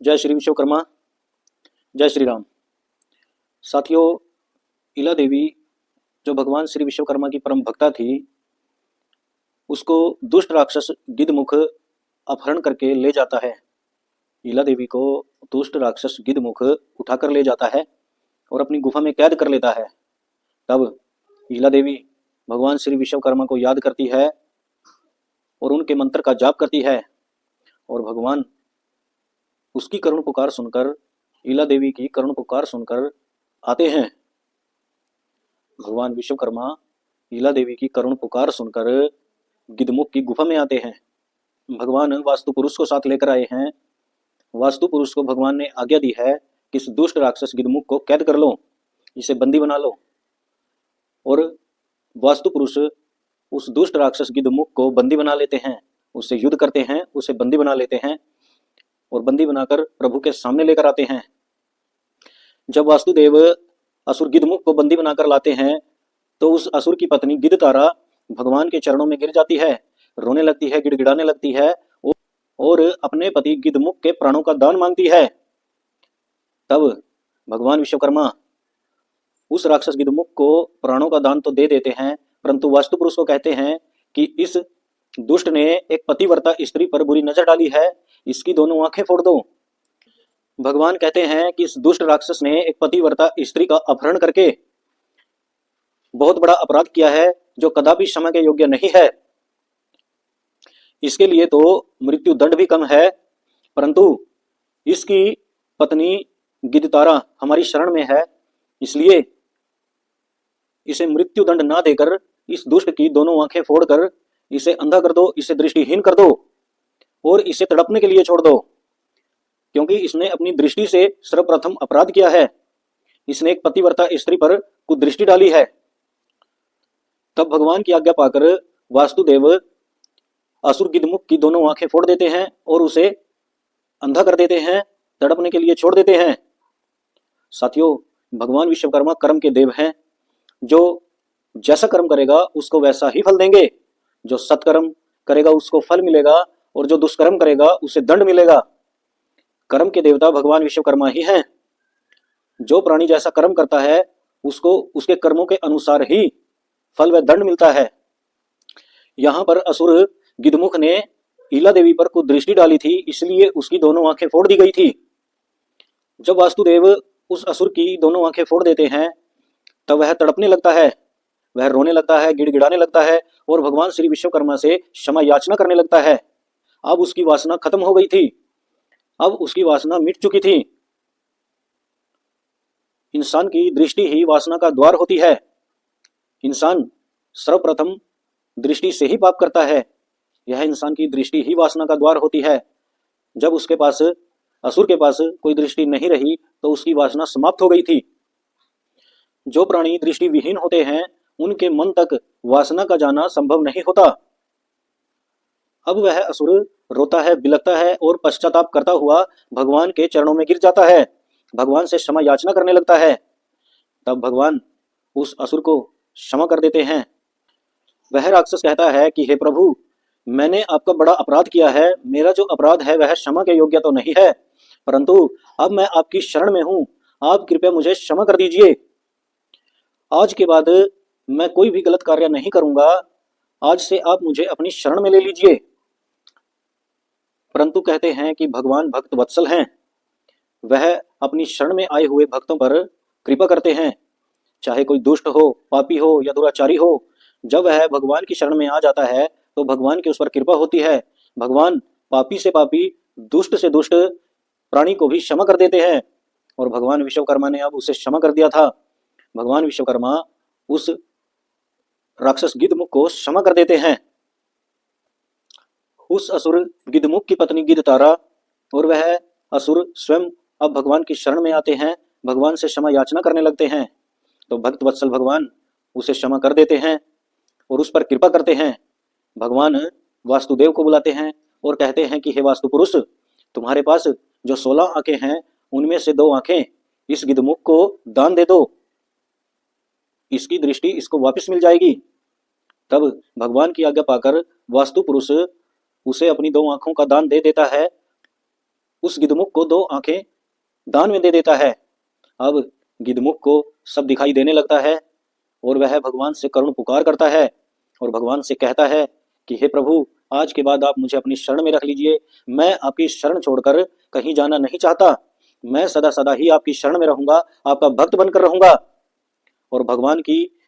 जय श्री विश्वकर्मा। जय श्री राम। साथियों, इला देवी जो भगवान श्री विश्वकर्मा की परम भक्ता थी, उसको दुष्ट राक्षस गिद्धमुख अपहरण करके ले जाता है। इला देवी को दुष्ट राक्षस गिद्धमुख उठाकर ले जाता है और अपनी गुफा में कैद कर लेता है। तब इला देवी भगवान श्री विश्वकर्मा को याद करती है और उनके मंत्र का जाप करती है, और भगवान उसकी करुण पुकार सुनकर, इला देवी की करुण पुकार सुनकर आते हैं। भगवान विश्वकर्मा इला देवी की करुण पुकार सुनकर गिद्धमुख की गुफा में आते हैं। भगवान वास्तु पुरुष को साथ लेकर आए हैं। वास्तु पुरुष को भगवान ने आज्ञा दी है कि इस दुष्ट राक्षस गिद्धमुख को कैद कर लो, इसे बंदी बना लो। और वास्तु पुरुष उस दुष्ट राक्षस गिद्धमुख को बंदी बना लेते हैं, उससे युद्ध करते हैं, उसे बंदी बना लेते हैं और बंदी बनाकर प्रभु के सामने लेकर आते हैं। जब वासुदेव असुर गिद्धमुख को बंदी बनाकर लाते हैं तो उस असुर की पत्नी गिद्धतारा भगवान के चरणों में गिर जाती है, रोने लगती है, गिड़गिड़ाने लगती है और अपने पति गिद्धमुख के प्राणों का दान मांगती है। तब भगवान विश्वकर्मा उस राक्षस गिद्धमुख को प्राणों का दान तो दे देते हैं, परंतु वास्तु पुरुष को कहते हैं कि इस दुष्ट ने एक पतिव्रता स्त्री पर बुरी नजर डाली है, इसकी दोनों आंखें फोड़ दो। भगवान कहते हैं कि इस दुष्ट राक्षस ने एक पतिव्रता स्त्री का अपहरण करके बहुत बड़ा अपराध किया है, जो कदापि क्षमा के योग्य नहीं है। इसके लिए तो मृत्यु दंड भी कम है, परंतु इसकी पत्नी गिद्धतारा हमारी शरण में है, इसलिए इसे मृत्यु दंड ना देकर इस दुष्ट की दोनों आंखें फोड़कर इसे अंधा कर दो, इसे दृष्टिहीन कर दो और इसे तड़पने के लिए छोड़ दो, क्योंकि इसने अपनी दृष्टि से सर्वप्रथम अपराध किया है। इसने एक पतिव्रता स्त्री पर कुदृष्टि डाली है। तब भगवान की आज्ञा पाकर वासुदेव असुर गिद्धमुख की दोनों आंखें फोड़ देते हैं और उसे अंधा कर देते हैं, तड़पने के लिए छोड़ देते हैं। साथियों, भगवान विश्वकर्मा कर्म के देव हैं। जो जैसा कर्म करेगा उसको वैसा ही फल देंगे। जो सत्कर्म करेगा उसको फल मिलेगा और जो दुष्कर्म करेगा उसे दंड मिलेगा। कर्म के देवता भगवान विश्वकर्मा ही हैं। जो प्राणी जैसा कर्म करता है उसको उसके कर्मों के अनुसार ही फल व दंड मिलता है। यहां पर असुर गिद्धमुख ने इला देवी पर कुदृष्टि डाली थी, इसलिए उसकी दोनों आंखें फोड़ दी गई थी। जब वासुदेव उस असुर की दोनों आंखें फोड़ देते हैं तब वह तड़पने लगता है, वह रोने लगता है, गिड़गिड़ाने लगता है और भगवान श्री विश्वकर्मा से क्षमा याचना करने लगता है। अब उसकी वासना खत्म हो गई थी, अब उसकी वासना मिट चुकी थी। इंसान की दृष्टि ही वासना का द्वार होती है। इंसान सर्वप्रथम दृष्टि से ही पाप करता है। यह इंसान की दृष्टि ही वासना का द्वार होती है। जब उसके पास, असुर के पास कोई दृष्टि नहीं रही तो उसकी वासना समाप्त हो गई थी। जो प्राणी दृष्टि विहीन होते हैं उनके मन तक वासना का जाना संभव नहीं होता। अब वह असुर रोता है, बिलखता है और पश्चाताप करता हुआ भगवान के चरणों में गिर जाता है, भगवान से क्षमा याचना करने लगता है। तब भगवान उस असुर को क्षमा कर देते हैं। वह राक्षस कहता है कि हे प्रभु, मैंने आपका बड़ा अपराध किया है, मेरा जो अपराध है वह क्षमा के योग्य तो नहीं है, परंतु अब मैं आपकी शरण में हूं, आप कृपया मुझे क्षमा कर दीजिए। आज के बाद मैं कोई भी गलत कार्य नहीं करूंगा, आज से आप मुझे अपनी शरण में ले लीजिए। परंतु कहते हैं कि भगवान भक्त वत्सल हैं, वह अपनी शरण में आए हुए भक्तों पर कृपा करते हैं, चाहे कोई दुष्ट हो, पापी हो या दुराचारी हो। जब वह भगवान की शरण में आ जाता है तो भगवान की उस पर कृपा होती है। भगवान पापी से पापी, दुष्ट से दुष्ट प्राणी को भी क्षमा कर देते हैं और भगवान विश्वकर्मा ने अब उसे क्षमा कर दिया था। भगवान विश्वकर्मा उस राक्षस गिद्धमुख को क्षमा कर देते हैं। उस असुर गिद्धमुख की पत्नी गिद्धतारा और वह असुर स्वयं अब भगवान की शरण में आते हैं, भगवान से क्षमा याचना करने लगते हैं। तो भक्त वत्सल भगवान उसे क्षमा कर देते हैं और उस पर कृपा करते हैं। भगवान वासुदेव को बुलाते हैं और कहते हैं कि हे वास्तु पुरुष, तुम्हारे पास जो 16 आंखें हैं उनमें से 2 आंखें इस गिद्धमुख को दान दे दो, इसकी दृष्टि इसको वापस मिल जाएगी। तब भगवान की आज्ञा पाकर वास्तु पुरुष उसे अपनी 2 आंखों का दान दे देता है। उस गिद्धमुख को 2 आंखें दान में दे देता है। अब गिद्धमुख को सब दिखाई देने लगता है और वह भगवान से करुण पुकार करता है और भगवान से कहता है कि हे प्रभु, आज के बाद आप मुझे अपनी शरण में रख लीजिए। मैं आपकी शरण छोड़कर कहीं जाना नहीं चाहता। मैं सदा सदा ही आपकी शरण में रहूंगा, आपका भक्त बनकर रहूंगा। और भगवान की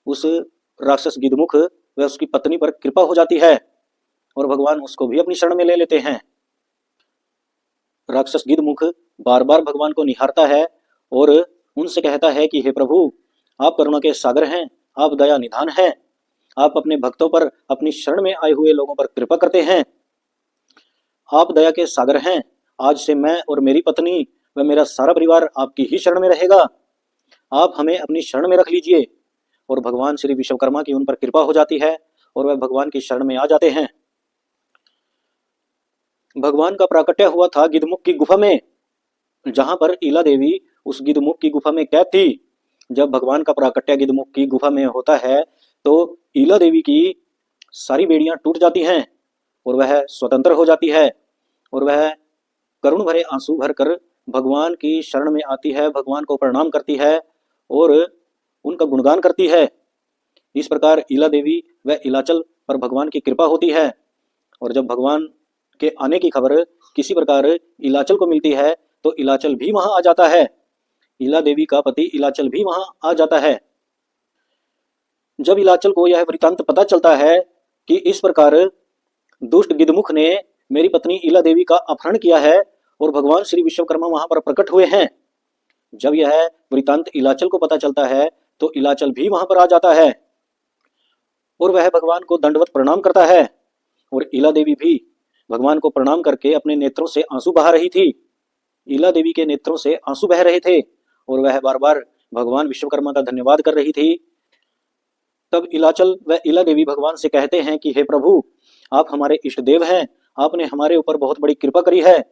उस राक्षस गिद्धमुख व उसकी पत्नी पर कृपा हो जाती है और भगवान उसको भी अपनी शरण में ले लेते हैं। राक्षस गिद्धमुख बार बार भगवान को निहारता है और उनसे कहता है कि हे प्रभु, आप करुणा के सागर हैं, आप दया निधान हैं, आप अपने भक्तों पर, अपनी शरण में आए हुए लोगों पर कृपा करते हैं, आप दया के सागर हैं। आज से मैं और मेरी पत्नी व मेरा सारा परिवार आपकी ही शरण में रहेगा। आप हमें अपनी शरण में रख लीजिए। और भगवान श्री विश्वकर्मा की उन पर कृपा हो जाती है और वह भगवान की शरण में आ जाते हैं। भगवान का प्राकट्य हुआ था गिद्धमुख की गुफा में, जहां पर ईला देवी उस गिद्धमुख की गुफा में कैद थी। जब भगवान का प्राकट्य गिद्धमुख की गुफा में होता है तो ईला देवी की सारी बेड़ियां टूट जाती हैं और वह स्वतंत्र हो जाती है और वह करुण भरे आंसू भरकर भगवान की शरण में आती है, भगवान को प्रणाम करती है और उनका गुणगान करती है। इस प्रकार ईला देवी व इलाचल पर भगवान की कृपा होती है। और जब भगवान के आने की खबर किसी प्रकार इलाचल को मिलती है तो इलाचल भी वहां आ जाता है। ईला देवी का पति इलाचल भी वहां आ जाता है। जब इलाचल को यह वृतांत पता चलता है कि इस प्रकार दुष्ट गिद्धमुख ने मेरी पत्नी ईला देवी का अपहरण किया है और भगवान श्री विश्वकर्मा वहां पर प्रकट हुए हैं, जब यह वृतांत इलाचल को पता चलता है तो इलाचल भी वहां पर आ जाता है और वह भगवान को दंडवत प्रणाम करता है। और ईला देवी भी भगवान को प्रणाम करके अपने नेत्रों से आंसू बहा रही थी। ईला देवी के नेत्रों से आंसू बह रहे थे और वह बार बार भगवान विश्वकर्मा का धन्यवाद कर रही थी। तब इलाचल व ईला देवी भगवान से कहते हैं कि हे प्रभु, आप हमारे इष्ट देव हैं, आपने हमारे ऊपर बहुत बड़ी कृपा करी है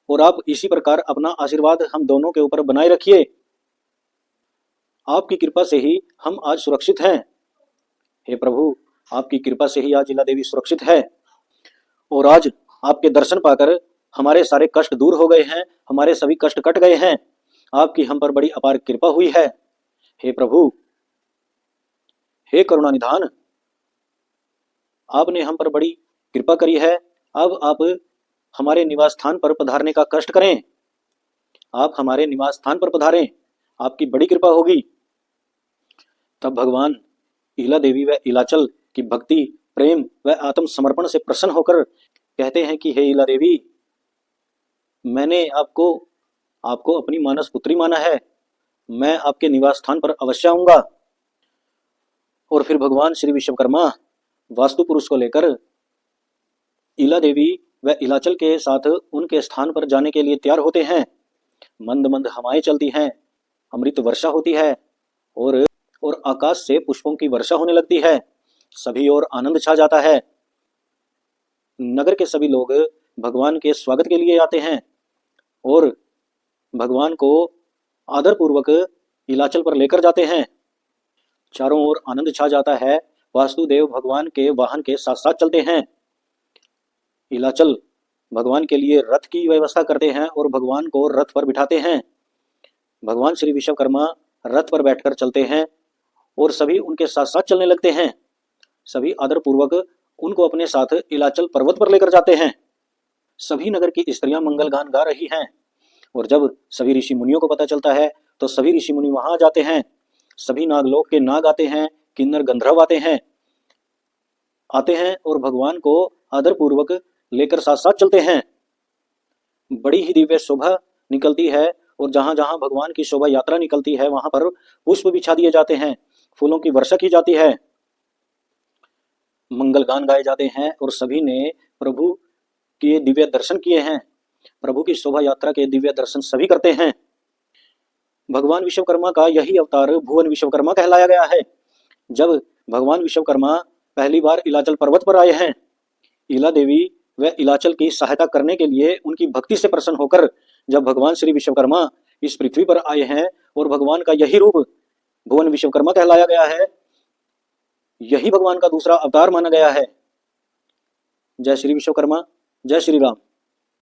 और आप इसी प्रकार अपना आशीर्वाद हम दोनों के ऊपर बनाए रखिए। आपकी कृपा से ही हम आज सुरक्षित हैं। हे प्रभु, आपकी कृपा से ही आज ईला देवी सुरक्षित है और आज आपके दर्शन पाकर हमारे सारे कष्ट दूर हो गए हैं, हमारे सभी कष्ट कट गए हैं। आपकी हम पर बड़ी अपार कृपा हुई है। हे प्रभु, हे करुणानिधान, आपने हम पर बड़ी कृपा करी है। अब आप हमारे निवास स्थान पर पधारने का कष्ट करें। आप हमारे निवास स्थान पर पधारें, आपकी बड़ी कृपा होगी। तब भगवान ईला देवी व इलाचल की भक्ति, प्रेम व आत्म समर्पण से प्रसन्न होकर कहते हैं कि हे ईला देवी, मैंने आपको अपनी मानस पुत्री माना है, मैं आपके निवास स्थान पर अवश्य आऊंगा। और फिर भगवान श्री विश्वकर्मा वास्तु पुरुष को लेकर ईला देवी व इलाचल के साथ उनके स्थान पर जाने के लिए तैयार होते हैं। मंद मंद हवाएं चलती हैं, अमृत वर्षा होती है और आकाश से पुष्पों की वर्षा होने लगती है। सभी और आनंद छा जाता है। नगर के सभी लोग भगवान के स्वागत के लिए आते हैं और भगवान को आदर पूर्वक इलाचल पर लेकर जाते हैं। चारों ओर आनंद छा जाता है। वासुदेव भगवान के वाहन के साथ साथ चलते हैं। इलाचल भगवान के लिए रथ की व्यवस्था करते हैं और भगवान को रथ पर बिठाते हैं। भगवान श्री विश्वकर्मा रथ पर बैठकर चलते हैं और सभी उनके साथ साथ चलने लगते हैं। सभी आदर पूर्वक उनको अपने साथ इलाचल पर्वत पर लेकर जाते हैं। सभी नगर की स्त्रियां मंगल गान गा रही हैं और जब सभी ऋषि मुनियों को पता चलता है तो सभी ऋषि मुनि वहां आ जाते हैं। सभी नागलोक के नाग आते हैं, किन्नर गंधर्व आते हैं और भगवान को आदर पूर्वक लेकर साथ साथ चलते हैं। बड़ी ही दिव्य शोभा निकलती है और जहां जहां भगवान की शोभा यात्रा निकलती है वहां पर पुष्प बिछा दिए जाते हैं, फूलों की वर्षा की जाती है, मंगल गान गाए जाते हैं और सभी ने प्रभु के दिव्य दर्शन किए हैं। प्रभु की शोभा यात्रा के दिव्य दर्शन सभी करते हैं। भगवान विश्वकर्मा का यही अवतार भुवन विश्वकर्मा कहलाया गया है। जब भगवान विश्वकर्मा पहली बार इलाचल पर्वत पर आए हैं, ईला देवी व इलाचल की सहायता करने के लिए उनकी भक्ति से प्रसन्न होकर जब भगवान श्री विश्वकर्मा इस पृथ्वी पर आए हैं और भगवान का यही रूप भुवन विश्वकर्मा कहलाया गया है, यही भगवान का दूसरा अवतार माना गया है। जय श्री विश्वकर्मा, जय श्री राम।